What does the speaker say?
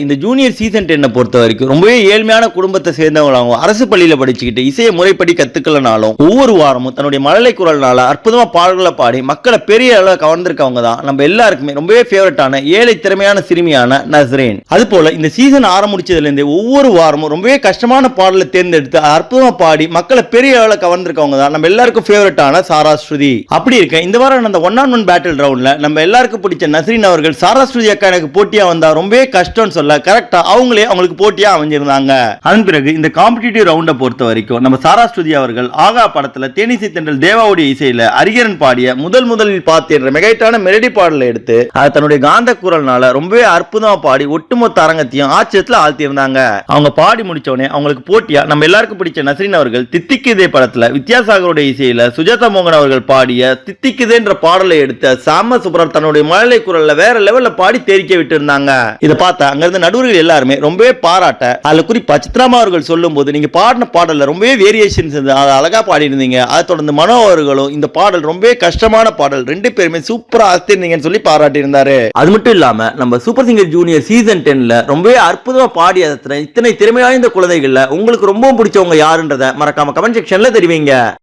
இந்த junior season 10 பொறுத்த வரைக்கும் ரொம்பவே ஏழ்மையான குடும்பத்தை சேர்ந்தவங்களாகவும் அரசு பள்ளியில படிச்சுக்கிட்டு இசையை முறைப்படி கத்துக்கலனாலும் ஒவ்வொரு வாரமும் தன்னுடைய மழலை குரல்னால அற்புதமா பாடல்களை பாடி மக்களை பெரிய அளவில் கவர்ந்திருக்கவங்க தான் நம்ம எல்லாருக்குமே ரொம்பவே ஃபேவரட்டான ஏழை திறமையான சிறுமியான நஸ்ரீன். அது போல இந்த சீசன் ஆரம்பிச்சதுல இருந்து ஒவ்வொரு வாரமும் ரொம்பவே கஷ்டமான பாடலை தேர்ந்தெடுத்து அற்புதமா பாடி மக்களை பெரிய அளவில் கவர்ந்திருக்கவங்க தான் நம்ம எல்லாருக்கும் ஃபேவரட்டான சாரா ஸ்ருதி. அப்படி இருக்க இந்த வாரம் அந்த 1-on-1 பேட்டில் ரவுண்ட்ல நம்ம எல்லாருக்கும் பிடிச்ச நஸ்ரீன் அவர்கள் சாரா ஸ்ருதி அக்கா எனக்கு போட்டியா வந்தா ரொம்பவே கஷ்டம்னு சொல்ல கரெக்டா அவங்களே அவங்களுக்கு போட்டியா அமைஞ்சிருந்தாங்க. அதன் பிறகு இந்த காம்படிட்டிவ் ரவுண்ட பொறுத்த வரைக்கும் நம்ம சாரா ஸ்ருதி அவர்கள் ஆகா படத்துல தேனிசை தென்றல் தேவாவுடைய இசையில அரிகரன் பாடிய முதலில் பார்த்து மெகைட்டான மெலடி பாடலை எடுத்து அதை தன்னுடைய காந்த குரல்னால ரொம்பவே அற்புதமா பாடி ஒட்டுமொத்த அரங்கத்தையும் ஆச்சரியத்துல ஆழ்த்தியிருந்தாங்க. அவங்க பாடி முடிச்ச உடனே அவங்களுக்கு போட்டியா நம்ம எல்லாருக்கும் பிடிச்ச நஸ்ரீன் அவர்கள் தித்திக்குதே படத்துல வித்யாசாகருடைய இசையில சுஜாதா மோகன் அவர்கள் பாடிய தித்திக்குதேன்ற பாடலை எடுத்த சாம சுப்ரர் தன்னுடைய மழலை குரல்ல வேற லெவல்ல பாடி தெரிக்க விட்டு இருந்தாங்க. இதை பார்த்தா அங்க இருந்த நடுவர்கள் எல்லாருமே ரொம்பவே பாராட்ட, அதுல குறிப்பா சித்ராமா அவர்கள் சொல்லும் போது நீங்க பாடின பாடல்ல ரொம்பவே வேரியேஷன்ஸ் இருந்தது, அழகா பாடி இருந்தீங்க. அதை தொடர்ந்து மனோ அவர்களும் இந்த பாடல் ரொம்பவே கஷ்டமான பாடல், ரெண்டு பேருமே சூப்பரா அசத்திருந்தீங்கன்னு சொல்லி பாராட்டி இருந்தாரு. அது மட்டும் இல்லாம நம்ம சூப்பர் சிங்கர் ஜூனியர் சீசன் 10ல ரொம்பவே அற்புதமா பாடி இத்தனை திறமை வாய்ந்த குழந்தைகள்ல உங்களுக்கு ரொம்ப பிடிச்சவங்க யாருன்றத மறக்காம கமெண்ட் செக்ஷன்ல தெரிவிங்க.